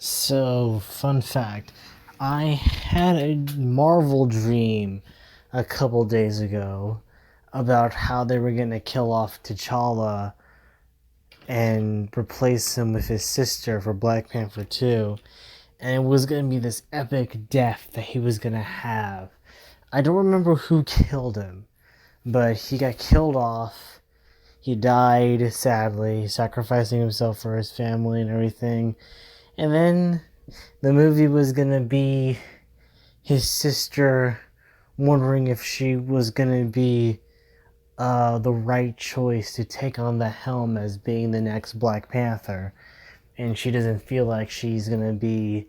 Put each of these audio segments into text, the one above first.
So, fun fact, I had a Marvel dream a couple days ago about how they were going to kill off T'Challa and replace him with his sister for Black Panther 2. And it was going to be this epic death that he was going to have. I don't remember who killed him, but he got killed off. He died, sadly, sacrificing himself for his family and everything. And then the movie was gonna be his sister wondering if she was gonna be the right choice to take on the helm as being the next Black Panther. And she doesn't feel like she's gonna be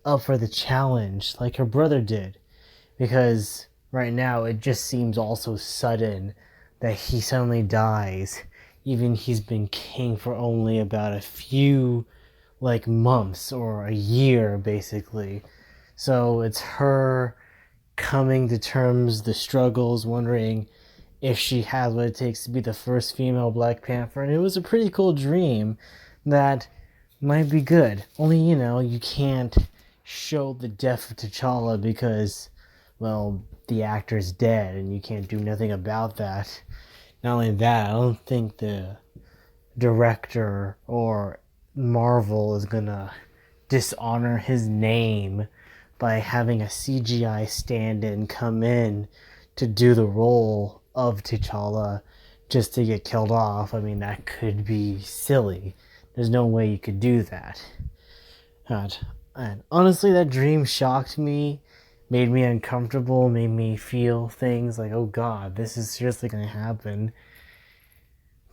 up for the challenge like her brother did. Because right now it just seems all so sudden that he suddenly dies. Even he's been king for only about a few months or a year basically. So it's her coming to terms, the struggles, wondering if she has what it takes to be the first female Black Panther. And it was a pretty cool dream that might be good. Only, you can't show the death of T'Challa because, well, the actor's dead and you can't do nothing about that. Not only that, I don't think the director or Marvel is gonna dishonor his name by having a CGI stand-in come in to do the role of T'Challa just to get killed off. I mean, that could be silly. There's no way you could do that. And honestly, that dream shocked me, made me uncomfortable, made me feel things like, oh god, this is seriously gonna happen.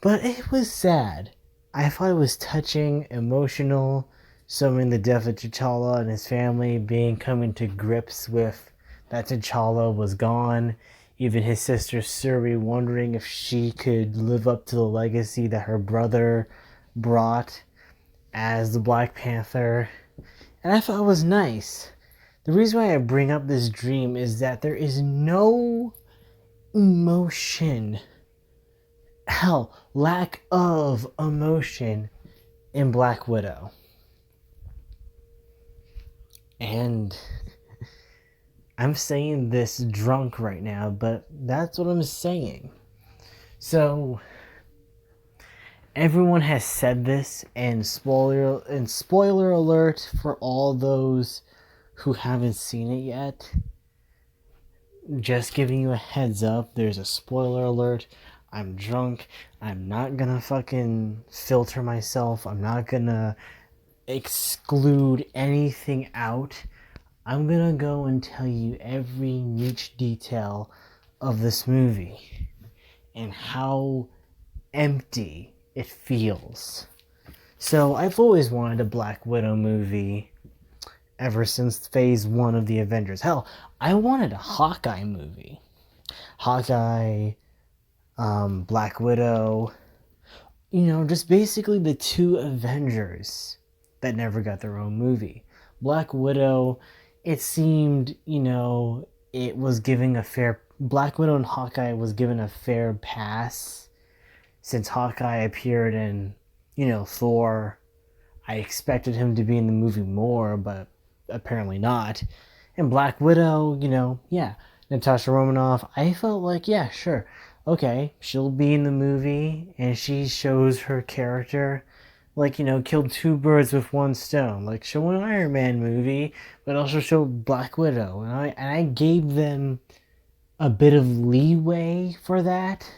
But it was sad. I thought it was touching, emotional, showing the death of T'Challa and his family coming to grips with that T'Challa was gone. Even his sister Shuri wondering if she could live up to the legacy that her brother brought as the Black Panther. And I thought it was nice. The reason why I bring up this dream is that there is no emotion, hell, lack of emotion in Black Widow. And I'm saying this drunk right now, but that's what I'm saying. So everyone has said this, and spoiler alert for all those who haven't seen it yet. Just giving you a heads up, there's a spoiler alert. I'm drunk. I'm not gonna fucking filter myself. I'm not gonna exclude anything out. I'm gonna go and tell you every niche detail of this movie and how empty it feels. So I've always wanted a Black Widow movie ever since phase 1 of the Avengers. Hell, I wanted a Hawkeye movie. Hawkeye, Black Widow, just basically the two Avengers that never got their own movie. Black Widow, it seemed, it was giving a fair... Black Widow and Hawkeye was given a fair pass since Hawkeye appeared in, Thor. I expected him to be in the movie more, but apparently not. And Black Widow, Natasha Romanoff, I felt like, yeah, sure, okay, she'll be in the movie, and she shows her character, killed two birds with one stone. Show an Iron Man movie, but also show Black Widow. And I gave them a bit of leeway for that,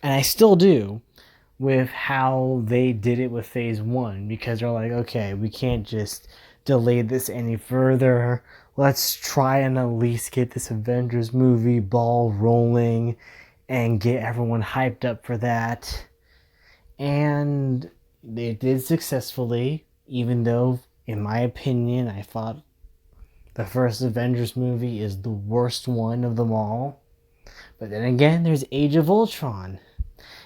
and I still do, with how they did it with phase 1, because they're like, okay, we can't just delay this any further. Let's try and at least get this Avengers movie ball rolling and get everyone hyped up for that. And they did successfully, even though, in my opinion, I thought the first Avengers movie is the worst one of them all. But then again, there's Age of Ultron.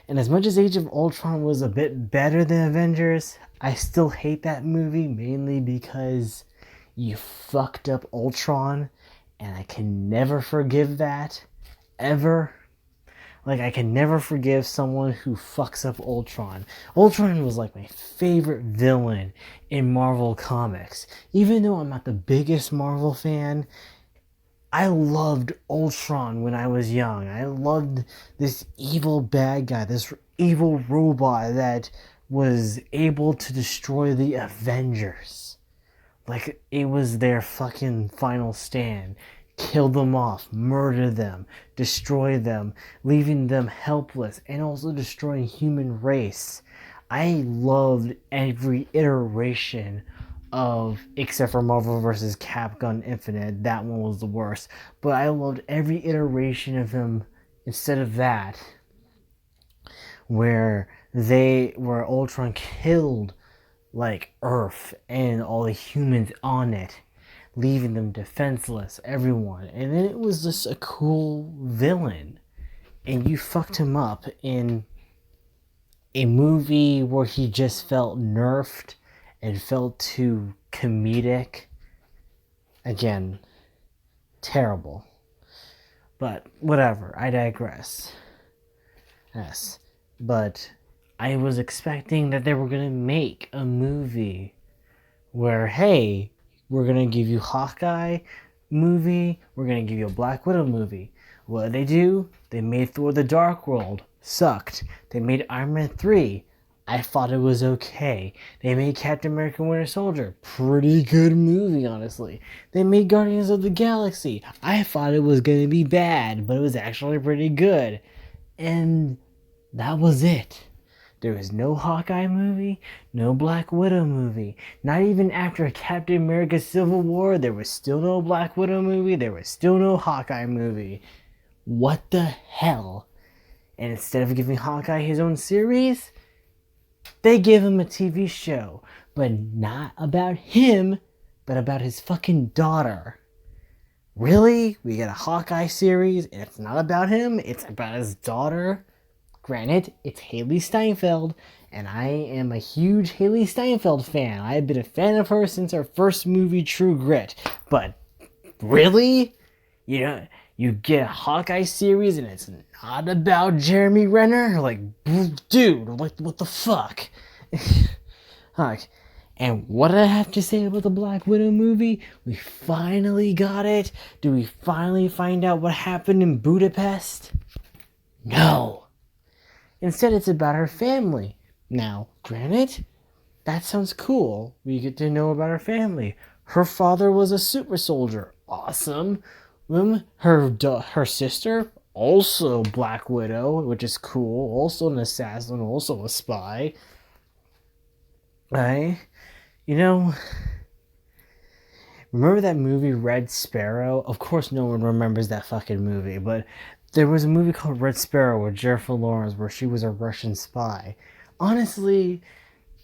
And as much as Age of Ultron was a bit better than Avengers, I still hate that movie, mainly because you fucked up Ultron, and I can never forgive that, ever. Like, I can never forgive someone who fucks up Ultron. Ultron was like my favorite villain in Marvel Comics. Even though I'm not the biggest Marvel fan, I loved Ultron when I was young. I loved this evil bad guy, this evil robot that was able to destroy the Avengers. Like, it was their fucking final stand. Kill them off, murder them, destroy them, leaving them helpless, and also destroying human race. I loved every iteration of, except for Marvel vs. Capcom Infinite, that one was the worst. But I loved every iteration of him instead of that, where Ultron killed like Earth and all the humans on it, leaving them defenseless, everyone. And then it was just a cool villain. And you fucked him up in a movie where he just felt nerfed and felt too comedic. Again, terrible. But whatever, I digress. Yes. But I was expecting that they were going to make a movie where, hey, we're going to give you Hawkeye movie, we're going to give you a Black Widow movie. What did they do? They made Thor the Dark World. Sucked. They made Iron Man 3. I thought it was okay. They made Captain America Winter Soldier. Pretty good movie, honestly. They made Guardians of the Galaxy. I thought it was going to be bad, but it was actually pretty good. And that was it. There was no Hawkeye movie, no Black Widow movie. Not even after Captain America Civil War, there was still no Black Widow movie, there was still no Hawkeye movie. What the hell? And instead of giving Hawkeye his own series, they give him a TV show. But not about him, but about his fucking daughter. Really? We get a Hawkeye series, and it's not about him, it's about his daughter? Granted, it's Haley Steinfeld, and I am a huge Haley Steinfeld fan. I have been a fan of her since her first movie, True Grit. But really? You know, you get a Hawkeye series and it's not about Jeremy Renner? Like, dude, like, what the fuck? Like, and what did I have to say about the Black Widow movie? We finally got it. Do we finally find out what happened in Budapest? No. Instead, it's about her family. Now, granted, that sounds cool. We get to know about her family. Her father was a super soldier. Awesome. Her sister, also Black Widow, which is cool. Also an assassin, also a spy. Right? You know, remember that movie Red Sparrow? Of course no one remembers that fucking movie, but there was a movie called Red Sparrow with Jennifer Lawrence where she was a Russian spy. Honestly,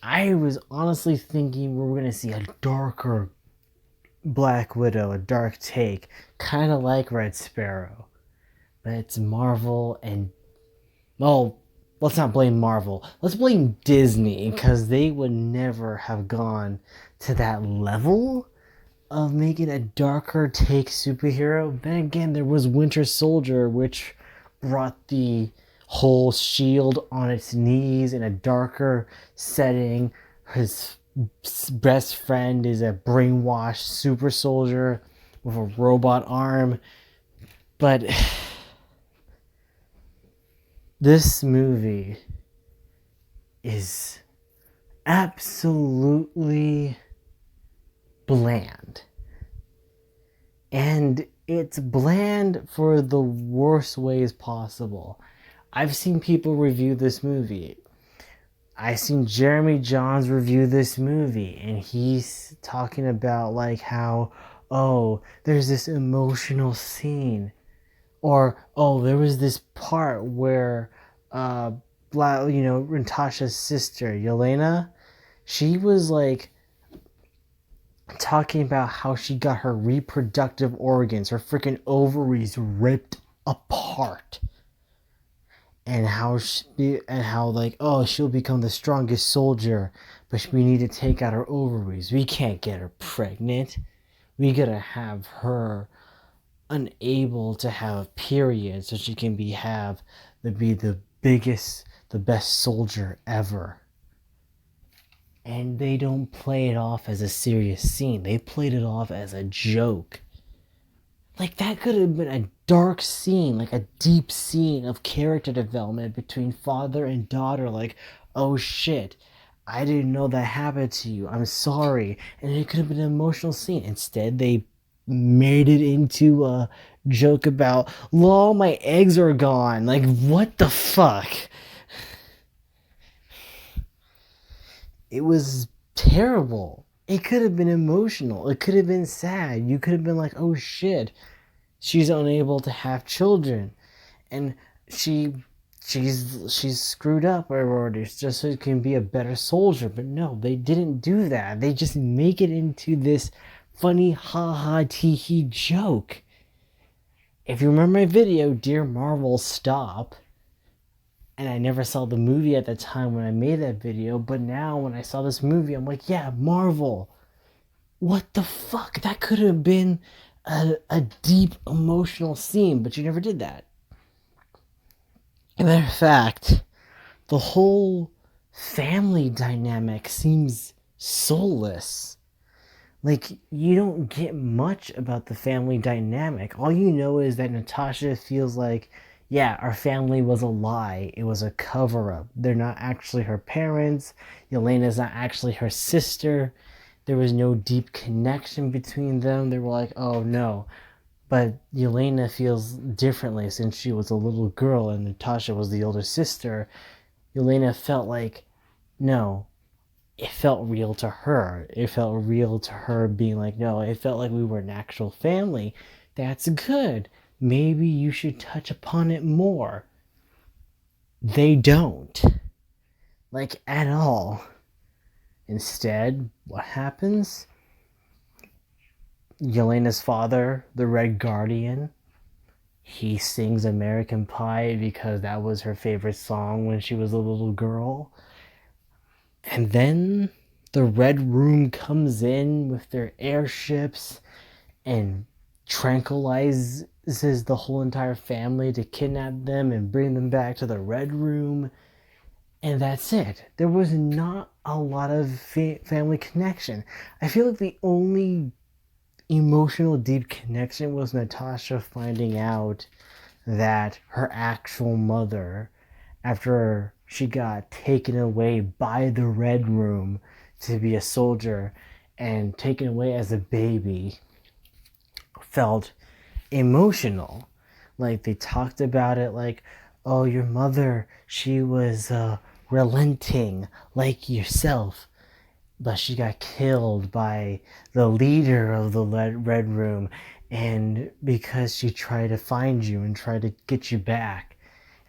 I was honestly thinking we were going to see a darker Black Widow, a dark take, kind of like Red Sparrow. But it's Marvel and, well, let's not blame Marvel. Let's blame Disney, because they would never have gone to that level of making a darker take superhero. Then again, there was Winter Soldier, which brought the whole shield on its knees in a darker setting. His best friend is a brainwashed super soldier with a robot arm. But this movie is absolutely bland. And it's bland for the worst ways possible. I've seen people review this movie. I've seen Jeremy Johns review this movie, and he's talking about like how, oh, there's this emotional scene. Or, oh, there was this part where, Natasha's sister, Yelena, she was like talking about how she got her reproductive organs, her freaking ovaries ripped apart. And how she'll become the strongest soldier, but we need to take out her ovaries. We can't get her pregnant. We gotta have her unable to have periods so she can have to be the biggest, the best soldier ever. And they don't play it off as a serious scene. They played it off as a joke. Like, that could have been a dark scene, like a deep scene of character development between father and daughter. Like, oh shit, I didn't know that happened to you. I'm sorry. And it could have been an emotional scene. Instead, they made it into a joke about, lol, my eggs are gone. Like, what the fuck? It was terrible. It could have been emotional. It could have been sad. You could have been like, oh shit, she's unable to have children, and she's screwed up or just so it can be a better soldier. But no, they didn't do that. They just make it into this funny ha ha tee hee joke. If you remember my video, Dear Marvel, Stop, and I never saw the movie at the time when I made that video, but now when I saw this movie, I'm like, yeah, Marvel. What the fuck? That could have been a deep emotional scene, but you never did that. As a matter of fact, the whole family dynamic seems soulless. Like, you don't get much about the family dynamic. All you know is that Natasha feels like, yeah, our family was a lie. It was a cover-up. They're not actually her parents. Yelena's not actually her sister. There was no deep connection between them. They were like, oh no. But Yelena feels differently since she was a little girl and Natasha was the older sister. Yelena felt like, no, it felt real to her. It felt real to her being like, no, it felt like we were an actual family. That's good. Maybe you should touch upon it more. They don't. Like, at all. Instead, what happens? Yelena's father, the Red Guardian, he sings American Pie because that was her favorite song when she was a little girl. And then the Red Room comes in with their airships and tranquilizes the whole entire family to kidnap them and bring them back to the Red Room. And that's it. There was not a lot of family connection. I feel like the only emotional deep connection was Natasha finding out that her actual mother, after she got taken away by the Red Room to be a soldier and taken away as a baby, felt emotional. Like, they talked about it like, oh, your mother, she was relenting like yourself, but she got killed by the leader of the Red Room, and because she tried to find you and try to get you back.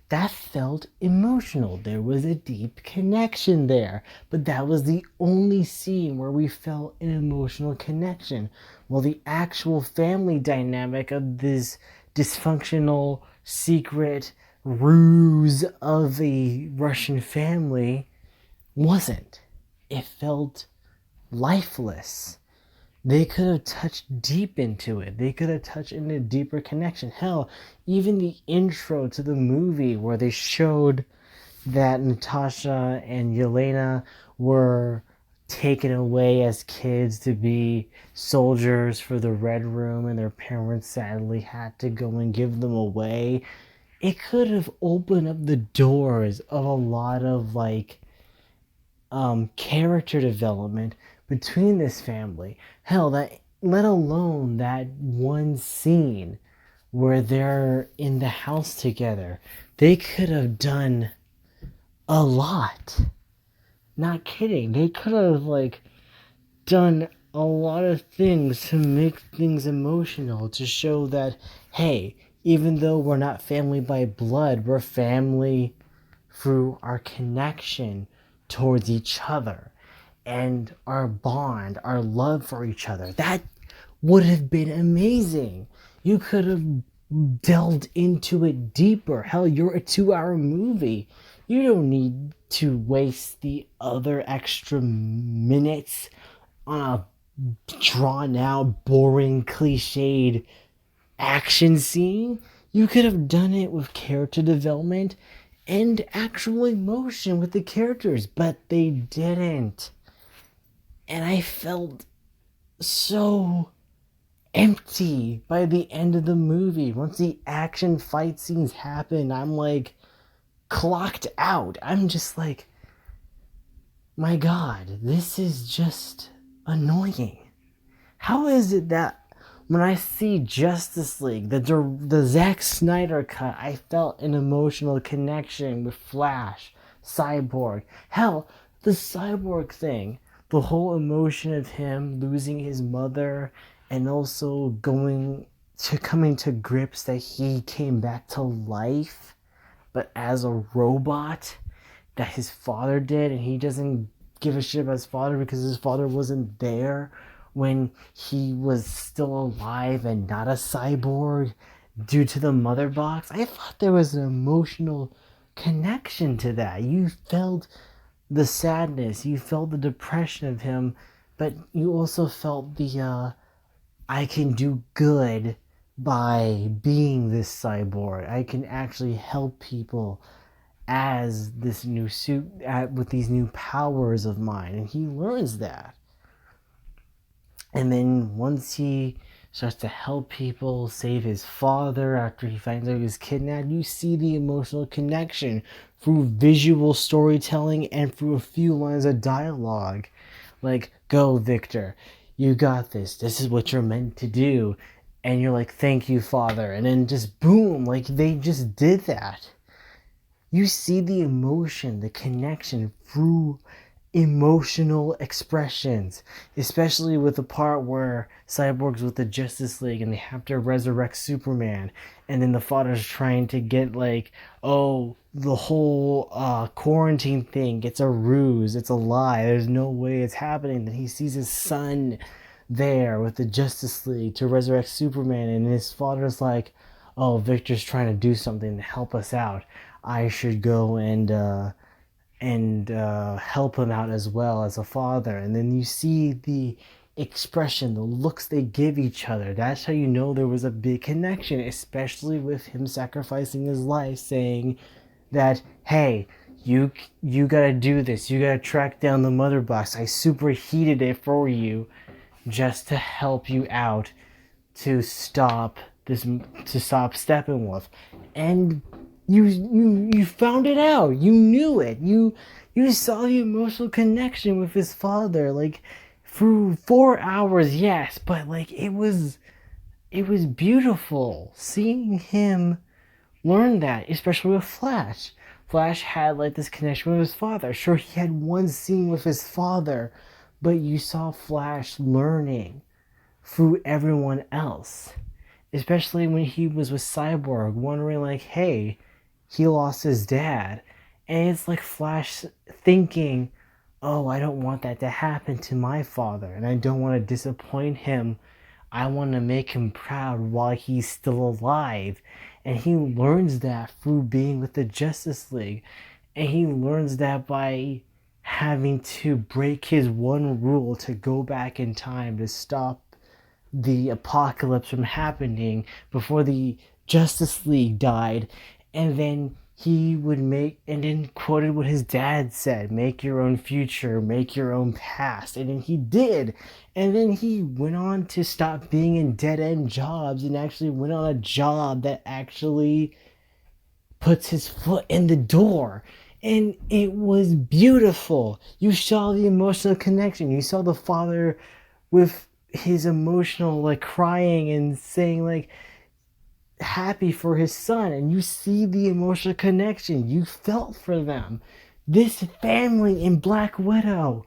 That felt emotional. There was a deep connection there. But that was the only scene where we felt an emotional connection. Well, the actual family dynamic of this dysfunctional, secret ruse of a Russian family wasn't. It felt lifeless. They could have touched deep into it. They could have touched into a deeper connection. Hell, even the intro to the movie where they showed that Natasha and Yelena were taken away as kids to be soldiers for the Red Room and their parents sadly had to go and give them away. It could have opened up the doors of a lot of character development between this family. Hell, that, let alone that one scene where they're in the house together. They could have done a lot. Not kidding. They could have done a lot of things to make things emotional, to show that, hey, even though we're not family by blood, we're family through our connection towards each other and our bond, our love for each other. That would have been amazing. You could have delved into it deeper. Hell, you're a 2-hour movie. You don't need to waste the other extra minutes on a drawn out, boring, cliched action scene. You could have done it with character development and actual emotion with the characters, but they didn't. And I felt so empty by the end of the movie. Once the action fight scenes happen, I'm like clocked out. I'm just like, my God, this is just annoying. How is it that when I see Justice League, the Zack Snyder cut, I felt an emotional connection with Flash, Cyborg. Hell, the Cyborg thing, the whole emotion of him losing his mother and also coming to grips that he came back to life, but as a robot that his father did, and he doesn't give a shit about his father because his father wasn't there when he was still alive and not a cyborg due to the mother box. I thought there was an emotional connection to that. You felt the sadness, you felt the depression of him, but you also felt the I can do good by being this cyborg. I can actually help people as this new suit with these new powers of mine, and he learns that. And then once he starts to help people save his father after he finds out he was kidnapped, you see the emotional connection through visual storytelling and through a few lines of dialogue. Like, go, Victor. You got this. This is what you're meant to do. And you're like, thank you, Father. And then just boom, like they just did that. You see the emotion, the connection through emotional expressions, especially with the part where Cyborg's with the Justice League and they have to resurrect Superman, and then the father's trying to get like, oh, the whole quarantine thing, it's a ruse, it's a lie, there's no way it's happening. Then he sees his son there with the Justice League to resurrect Superman, and his father's like, oh, Victor's trying to do something to help us out, I should go and help him out as well as a father. And then you see the expression, the looks they give each other. That's how you know there was a big connection, especially with him sacrificing his life, saying that, hey, you gotta do this, you gotta track down the mother box, I superheated it for you just to help you out to stop Steppenwolf. And you found it out. You knew it. You saw the emotional connection with his father, like through 4 hours, yes, but like it was beautiful seeing him learn that, especially with Flash. Flash had like this connection with his father. Sure, he had one scene with his father, but you saw Flash learning through everyone else. Especially when he was with Cyborg, wondering like, hey, he lost his dad. And it's like Flash thinking, oh, I don't want that to happen to my father, and I don't want to disappoint him. I want to make him proud while he's still alive. And he learns that through being with the Justice League. And he learns that by having to break his one rule to go back in time to stop the apocalypse from happening before the Justice League died. And then he would quoted what his dad said, make your own future, make your own past. And then he did. And then he went on to stop being in dead-end jobs and actually went on a job that actually puts his foot in the door. And it was beautiful. You saw the emotional connection. You saw the father with his emotional, like, crying and saying, like, happy for his son, and you see the emotional connection. You felt for them. This family in Black Widow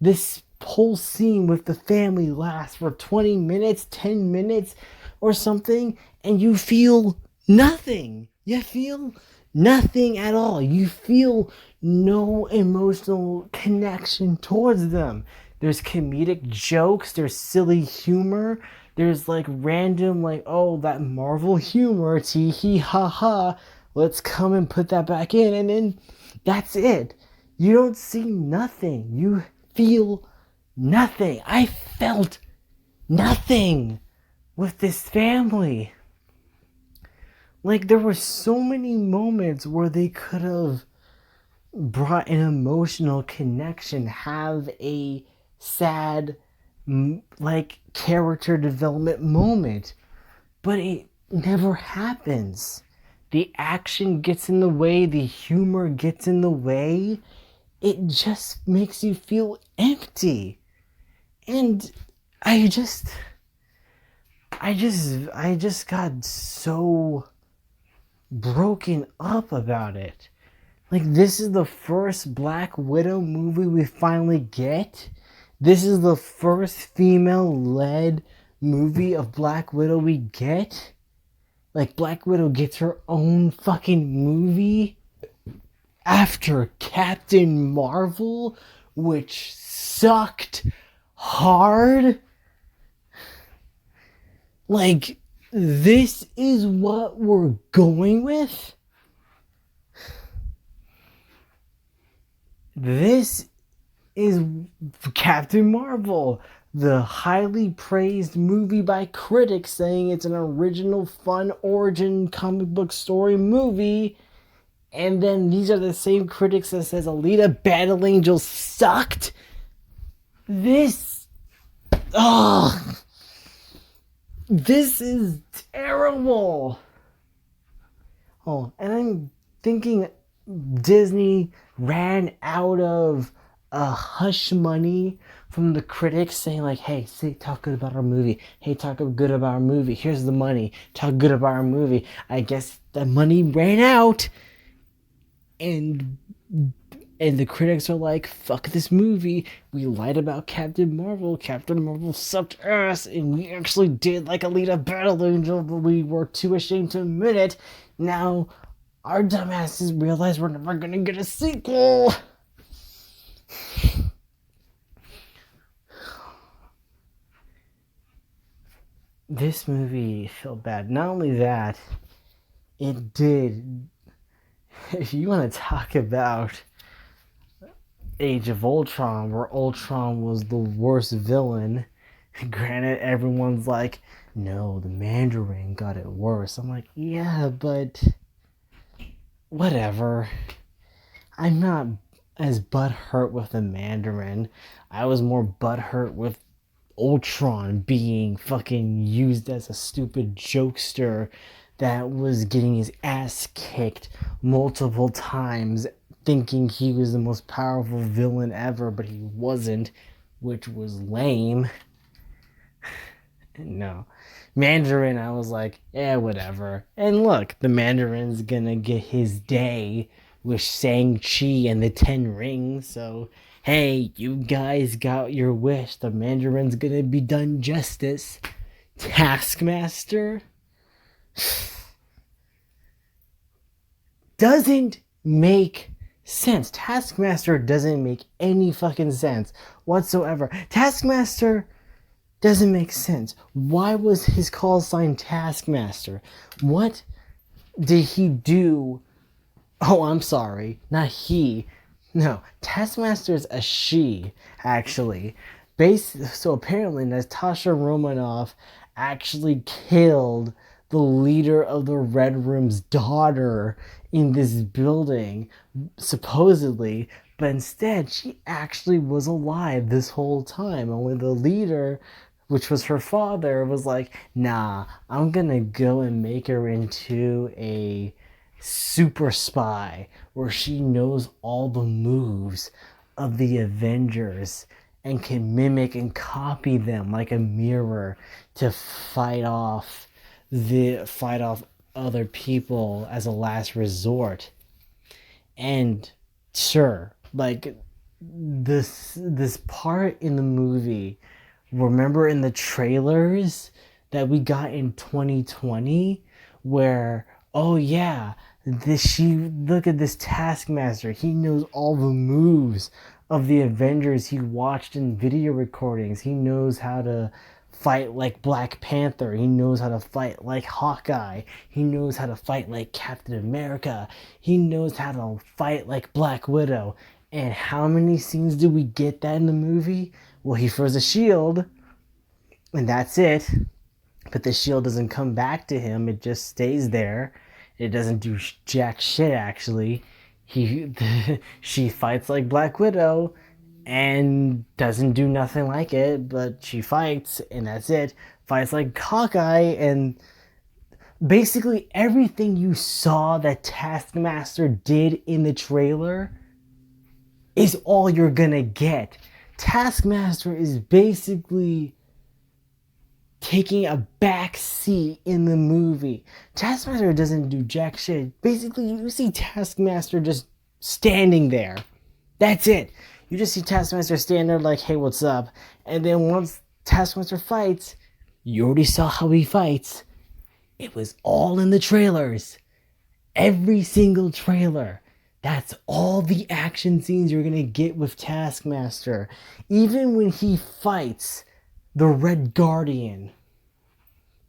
this whole scene with the family lasts for 20 minutes, 10 minutes or something, and you feel nothing. You feel nothing at all. You feel no emotional connection towards them. There's comedic jokes, there's silly humor, there's like random, like, oh, that Marvel humor, tee hee ha ha, let's come and put that back in, and then that's it. You don't see nothing. You feel nothing. I felt nothing. with this family. Like, there were so many moments where they could have brought an emotional connection, have a sad, like, character development moment, but it never happens. The action gets in the way, the humor gets in the way. It just makes you feel empty. And I just I just got so broken up about it. Like, this is the first Black Widow movie we finally get. This is the first female-led movie of Black Widow we get. Like, Black Widow gets her own fucking movie after Captain Marvel, which sucked hard. Like, this is what we're going with? This is Captain Marvel, the highly praised movie by critics, saying it's an original, fun origin comic book story movie. And then these are the same critics that says Alita Battle Angel sucked. This is terrible. Oh, and I'm thinking Disney ran out of hush money from the critics, saying like, hey, talk good about our movie. Hey, talk good about our movie. Here's the money. Talk good about our movie. I guess the money ran out. And the critics are like, fuck this movie. We lied about Captain Marvel. Captain Marvel sucked ass. And we actually did like Alita Battle Angel, but we were too ashamed to admit it. Now, our dumbasses realize we're never gonna get a sequel. This movie felt bad. Not only that, it did. If you want to talk about Age of Ultron, where Ultron was the worst villain, granted, everyone's like, no, the Mandarin got it worse. I'm like, yeah, but whatever. I'm not as butthurt with the Mandarin. I was more butthurt with Ultron being fucking used as a stupid jokester that was getting his ass kicked multiple times, thinking he was the most powerful villain ever, but he wasn't, which was lame. No. Mandarin, I was like, whatever. And look, the Mandarin's gonna get his day with Shang-Chi and the 10 Rings, so hey, you guys got your wish. The Mandarin's gonna be done justice. Taskmaster doesn't make sense. Taskmaster doesn't make any fucking sense whatsoever. Taskmaster doesn't make sense. Why was his call sign Taskmaster? What did he do? Oh, I'm sorry. Not he. No, Taskmaster's a she, actually. So apparently Natasha Romanoff actually killed the leader of the Red Room's daughter in this building, supposedly, but instead she actually was alive this whole time. Only the leader, which was her father, was like, nah, I'm gonna go and make her into a super spy where she knows all the moves of the Avengers and can mimic and copy them like a mirror to fight off other people as a last resort. And sure, like this part in the movie, remember in the trailers that we got in 2020 where, oh yeah, look at this Taskmaster, he knows all the moves of the Avengers he watched in video recordings. He knows how to fight like Black Panther. He knows how to fight like Hawkeye. He knows how to fight like Captain America. He knows how to fight like Black Widow. And how many scenes do we get that in the movie? Well, he throws a shield, and that's it. but the shield doesn't come back to him. It just stays there. It doesn't do jack shit, actually. She fights like Black Widow and doesn't do nothing like it, but she fights, and that's it. Fights like Hawkeye, and basically everything you saw that Taskmaster did in the trailer is all you're gonna get. Taskmaster is basically taking a back seat in the movie. Taskmaster doesn't do jack shit. Basically, you see Taskmaster just standing there. That's it. You just see Taskmaster stand there like, hey, what's up? And then once Taskmaster fights, you already saw how he fights. It was all in the trailers. Every single trailer. That's all the action scenes you're going to get with Taskmaster. Even when he fights the Red Guardian.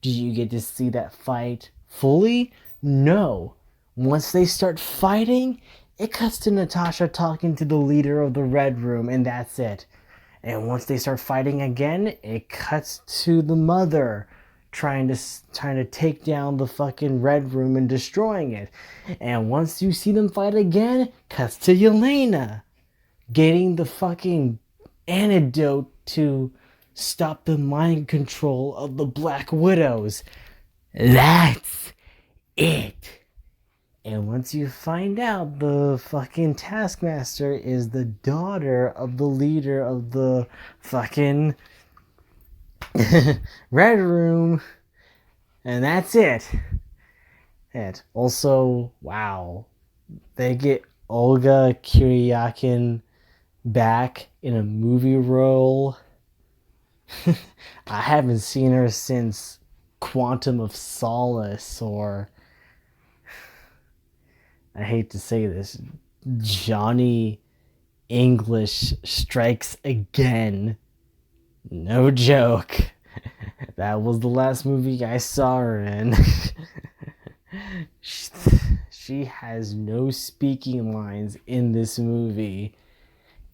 Do you get to see that fight fully? No. Once they start fighting, it cuts to Natasha talking to the leader of the Red Room, and that's it. And once they start fighting again, it cuts to the mother trying to take down the fucking Red Room and destroying it. And once you see them fight again, cuts to Yelena getting the fucking antidote to stop the mind control of the Black Widows. That's it. And once you find out the fucking Taskmaster is the daughter of the leader of the fucking Red Room, and that's it. And also, wow, they get Olga Kuryakin back in a movie role. I haven't seen her since Quantum of Solace, or I hate to say this, Johnny English Strikes Again. No joke. That was the last movie I saw her in. She has no speaking lines in this movie.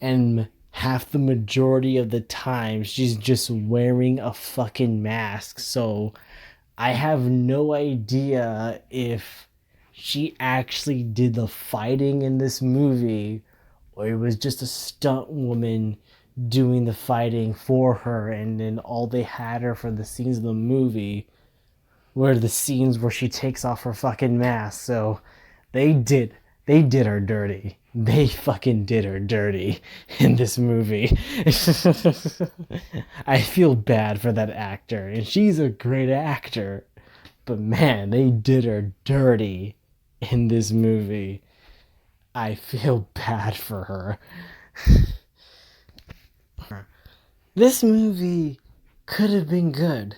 And half the majority of the time, she's just wearing a fucking mask. So I have no idea if she actually did the fighting in this movie, or it was just a stunt woman doing the fighting for her, and then all they had her for the scenes of the movie were the scenes where she takes off her fucking mask. So they did her dirty. They fucking did her dirty in this movie. I feel bad for that actor, and she's a great actor, but man, they did her dirty in this movie. I feel bad for her. This movie could have been good.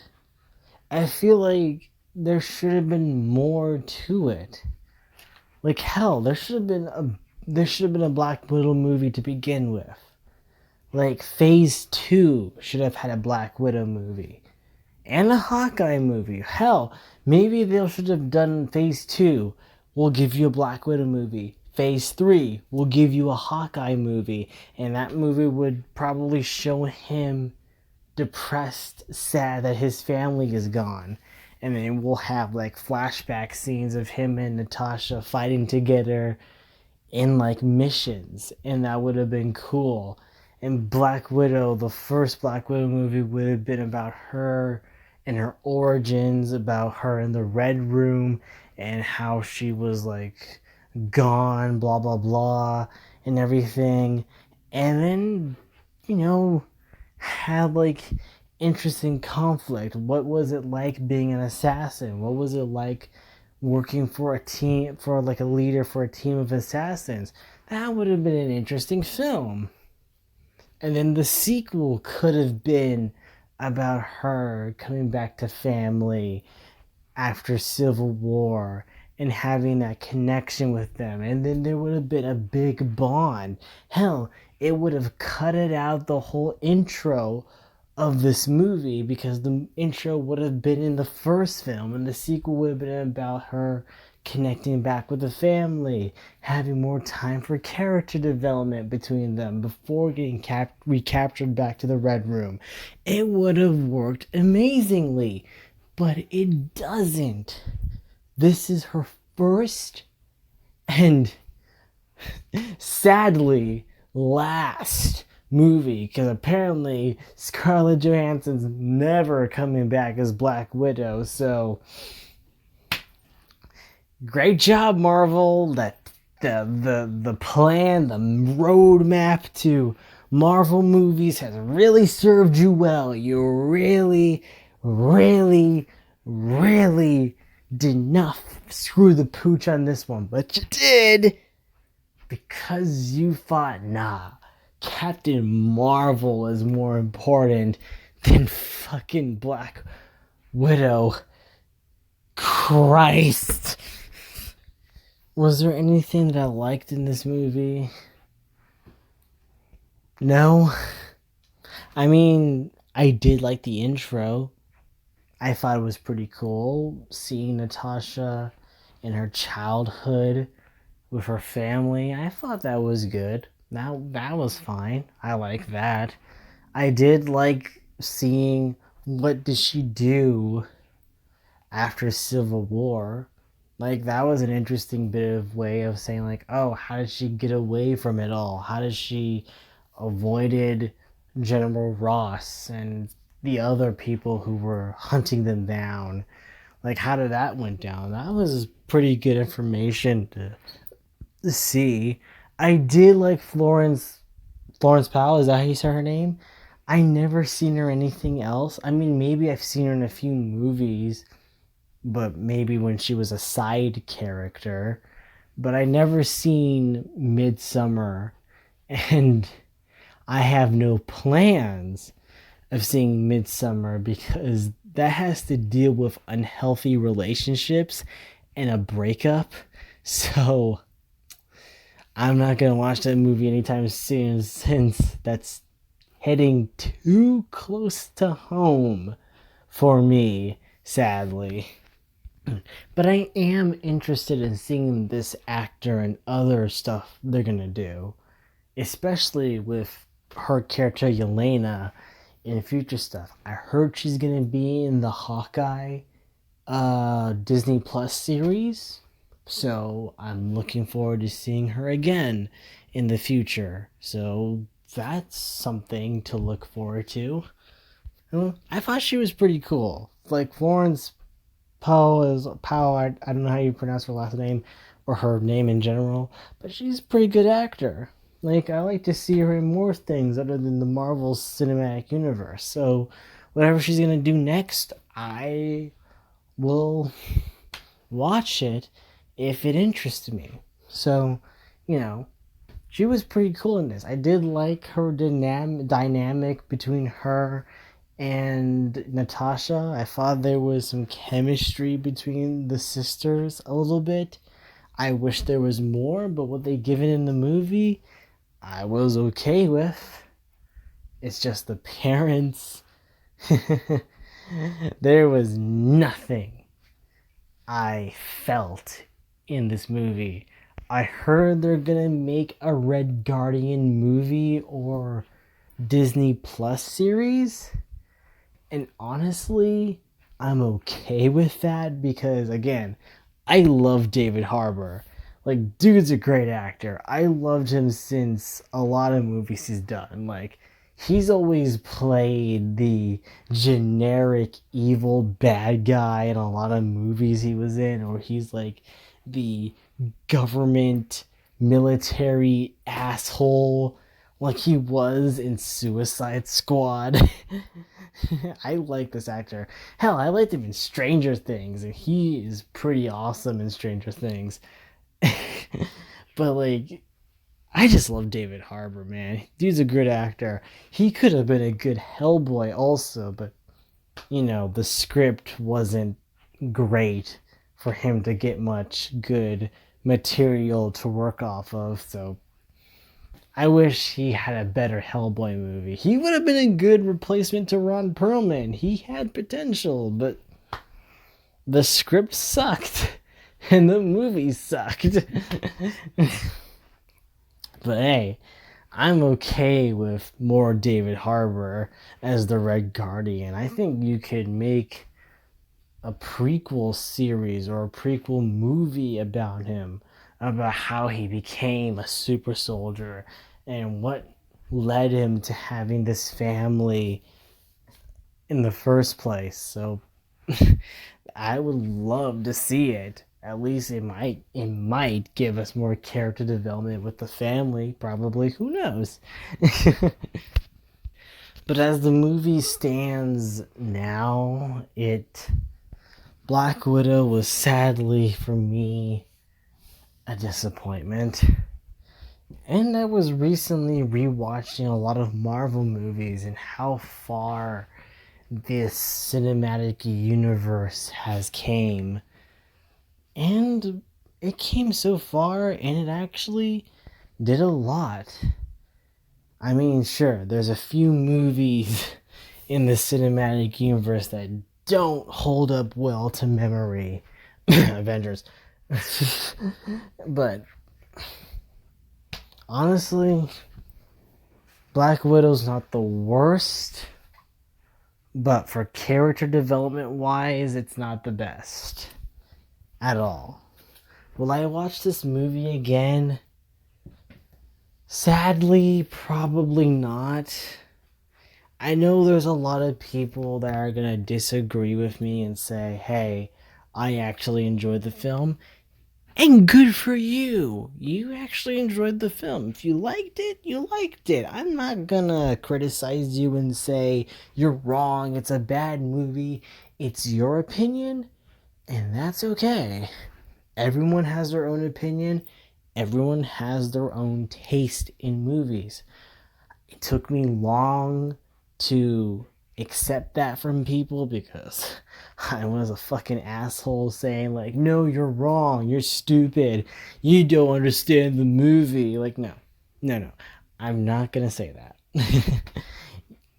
I feel like there should have been more to it. Like hell, there should have been a Black Widow movie to begin with. Like Phase 2 should have had a Black Widow movie. And a Hawkeye movie. Hell, maybe they should have done Phase 2. We'll give you a Black Widow movie. Phase 3 will give you a Hawkeye movie. And that movie would probably show him depressed, sad that his family is gone. And then we'll have like flashback scenes of him and Natasha fighting together in like missions. And that would have been cool. And Black Widow, the first Black Widow movie, would have been about her and her origins, about her in the Red Room and how she was like gone, blah blah blah, and everything. And then, had like interesting conflict. What was it like being an assassin? What was it like working for a team, for like a leader for a team of assassins? That would have been an interesting film. And then the sequel could have been about her coming back to family after Civil War and having that connection with them. And then there would have been a big bond. Hell, it would have cutted out the whole intro of this movie, because the intro would have been in the first film, and the sequel would have been about her connecting back with the family, having more time for character development between them before getting recaptured back to the Red Room. It would have worked amazingly. but it doesn't. This is her first and sadly last movie, because apparently Scarlett Johansson's never coming back as Black Widow. So great job, Marvel. That the plan, the roadmap to Marvel movies has really served you well. You really, really, really did not screw the pooch on this one, but you did, because you thought, nah, Captain Marvel is more important than fucking Black Widow. Christ. Was there anything that I liked in this movie? No. I mean, I did like the intro. I thought it was pretty cool seeing Natasha in her childhood with her family. I thought that was good. That was fine. I like that. I did like seeing what did she do after Civil War. Like, that was an interesting bit of way of saying, like, oh, how did she get away from it all? How did she avoided General Ross and the other people who were hunting them down? Like, how did that went down? That was pretty good information to see. I did like Florence Powell. Is that how you say her name? I never seen her anything else. I mean, maybe I've seen her in a few movies, but maybe when she was a side character. But I never seen Midsummer, and I have no plans of seeing Midsummer because that has to deal with unhealthy relationships and a breakup. So I'm not gonna watch that movie anytime soon, since that's heading too close to home for me, sadly. But I am interested in seeing this actor and other stuff they're gonna do, especially with her character Yelena in future stuff. I heard she's gonna be in the Hawkeye Disney Plus series, so I'm looking forward to seeing her again in the future. So that's something to look forward to. I thought she was pretty cool. Like Florence Poe. I don't know how you pronounce her last name or her name in general, but she's a pretty good actor. Like, I like to see her in more things other than the Marvel Cinematic Universe. So whatever she's gonna do next, I will watch it if it interests me. So, you know, she was pretty cool in this. I did like her dynamic between her and Natasha. I thought there was some chemistry between the sisters a little bit. I wish there was more, but what they given in the movie, I was okay with. It's just the parents. There was nothing I felt in this movie. I heard they're gonna make a Red Guardian movie or Disney Plus series. And honestly, I'm okay with that because, again, I love David Harbour. Like, dude's a great actor. I loved him since a lot of movies he's done. Like, he's always played the generic evil bad guy in a lot of movies he was in, or he's like the government military asshole like he was in Suicide Squad. I like this actor. Hell, I liked him in Stranger Things, and he is pretty awesome in Stranger Things. But, like, I just love David Harbour, man. Dude's a good actor. He could have been a good Hellboy also, but, the script wasn't great for him to get much good material to work off of, so I wish he had a better Hellboy movie. He would have been a good replacement to Ron Perlman. He had potential, but the script sucked and the movie sucked. But hey, I'm okay with more David Harbour as the Red Guardian. I think you could make a prequel series or a prequel movie about him, about how he became a super soldier and what led him to having this family in the first place. So I would love to see it. At least it might give us more character development with the family, probably. Who knows? But as the movie stands now, it Black Widow was sadly for me a disappointment. And I was recently rewatching a lot of Marvel movies and how far this cinematic universe has came. And it came so far and it actually did a lot. I mean, sure, there's a few movies in the cinematic universe that don't hold up well to memory. Avengers. But honestly, Black Widow's not the worst, but for character development wise, it's not the best at all. Will I watch this movie again? Sadly, probably not. I know there's a lot of people that are gonna disagree with me and say, hey, I actually enjoyed the film. And good for you. You actually enjoyed the film. If you liked it, you liked it. I'm not gonna criticize you and say you're wrong, it's a bad movie. It's your opinion, and that's okay. Everyone has their own opinion. Everyone has their own taste in movies. It took me long to accept that from people because I was a fucking asshole saying like, no, you're wrong, you're stupid, you don't understand the movie. Like, no, I'm not gonna say that.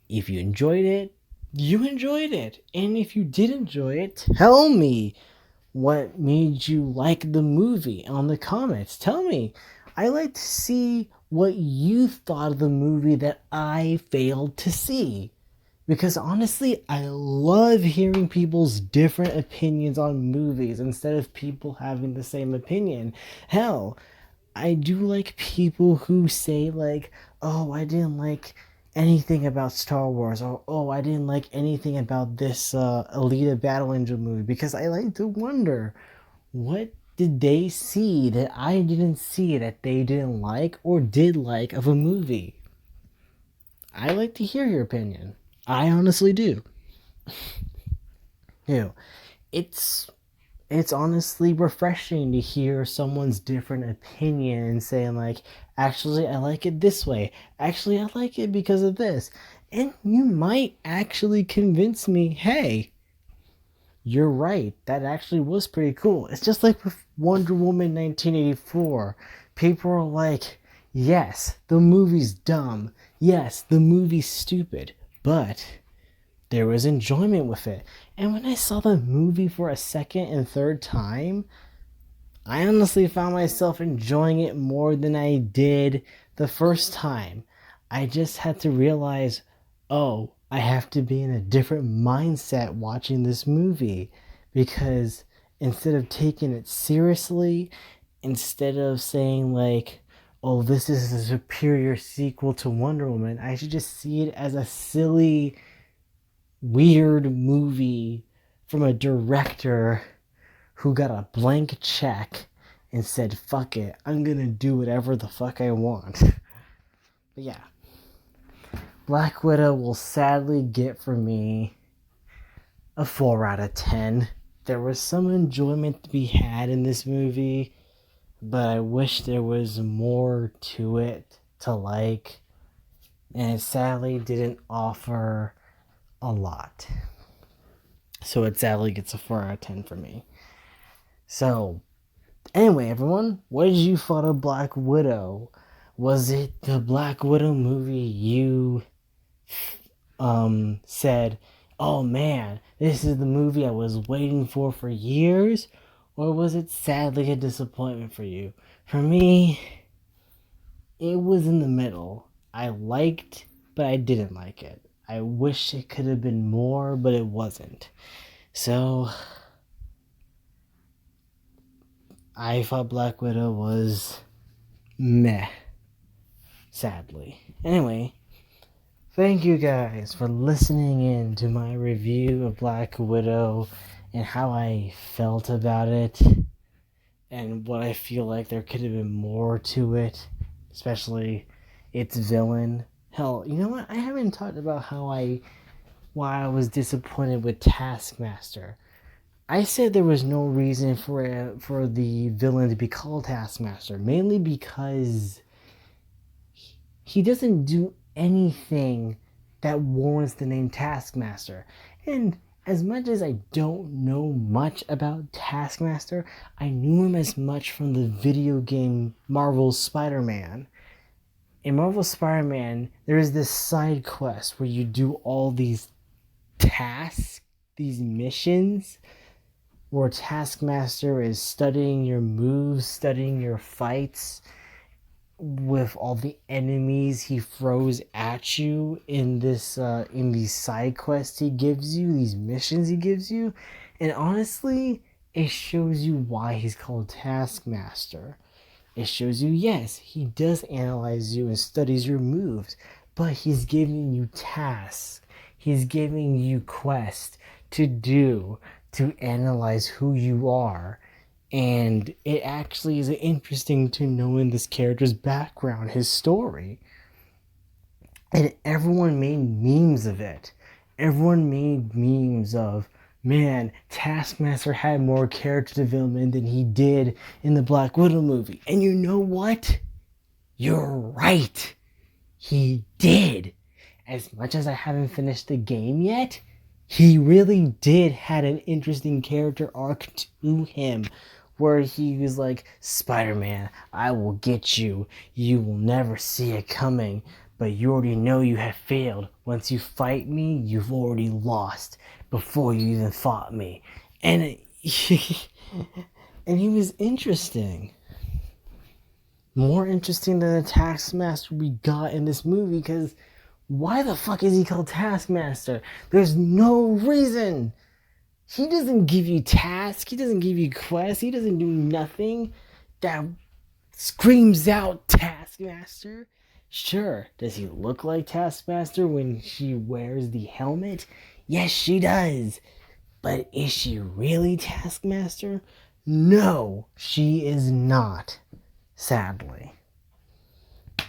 If you enjoyed it, you enjoyed it, and if you did enjoy it, tell me what made you like the movie on the comments. Tell me. I like to see what you thought of the movie that I failed to see. Because honestly, I love hearing people's different opinions on movies instead of people having the same opinion. Hell, I do like people who say like, "Oh, I didn't like anything about Star Wars," or "Oh, I didn't like anything about this Alita Battle Angel movie," because I like to wonder what did they see that I didn't see that they didn't like or did like of a movie. I like to hear your opinion. I honestly do. You know, it's it's honestly refreshing to hear someone's different opinion and saying like, actually I like it this way, actually I like it because of this, and you might actually convince me, hey, you're right, that actually was pretty cool. It's just like with Wonder Woman 1984. People are like, yes, the movie's dumb, yes, the movie's stupid, but there was enjoyment with it. And when I saw the movie for a second and third time, I honestly found myself enjoying it more than I did the first time. I just had to realize, oh, I have to be in a different mindset watching this movie. Because instead of taking it seriously, instead of saying, like, oh, this is a superior sequel to Wonder Woman, I should just see it as a silly, weird movie from a director who got a blank check and said, fuck it, I'm gonna do whatever the fuck I want. But yeah, Black Widow will sadly get for me a 4 out of 10. There was some enjoyment to be had in this movie, but I wish there was more to it to like, and it sadly didn't offer a lot. So it sadly gets a 4 out of 10 for me. So, anyway, everyone, what did you thought of Black Widow? Was it the Black Widow movie you said, oh man, this is the movie I was waiting for years? Or was it sadly a disappointment for you? For me, it was in the middle. I liked, but I didn't like it. I wish it could have been more, but it wasn't. So, I thought Black Widow was meh, sadly. Anyway, thank you guys for listening in to my review of Black Widow and how I felt about it and what I feel like there could have been more to it, especially its villain. Hell, you know what? I haven't talked about why I was disappointed with Taskmaster. I said there was no reason for the villain to be called Taskmaster, mainly because he doesn't do anything that warrants the name Taskmaster. And as much as I don't know much about Taskmaster, I knew him as much from the video game Marvel's Spider-Man. In Marvel's Spider-Man, there is this side quest where you do all these tasks, these missions, where Taskmaster is studying your moves, studying your fights, with all the enemies he throws at you in these side quests he gives you, these missions he gives you. And honestly, it shows you why he's called Taskmaster. It shows you, yes, he does analyze you and studies your moves, but he's giving you tasks. He's giving you quests to do to analyze who you are. And it actually is interesting to know in this character's background, his story. And everyone made memes of it. Everyone made memes of, man, Taskmaster had more character development than he did in the Black Widow movie. And you know what? You're right. He did. As much as I haven't finished the game yet, he really did had an interesting character arc to him, where he was like, Spider-Man, I will get you. You will never see it coming, but you already know you have failed. Once you fight me, you've already lost before you even fought me. And and he was interesting. More interesting than the Taskmaster we got in this movie, because why the fuck is he called Taskmaster? There's no reason. He doesn't give you tasks. He doesn't give you quests. He doesn't do nothing that screams out Taskmaster. Sure, does he look like Taskmaster when she wears the helmet? Yes, she does. But is she really Taskmaster? No, she is not. Sadly.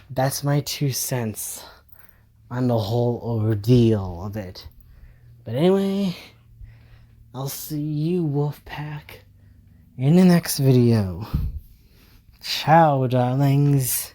That's my 2 cents on the whole ordeal of it. But anyway, I'll see you, Wolfpack, in the next video. Ciao, darlings.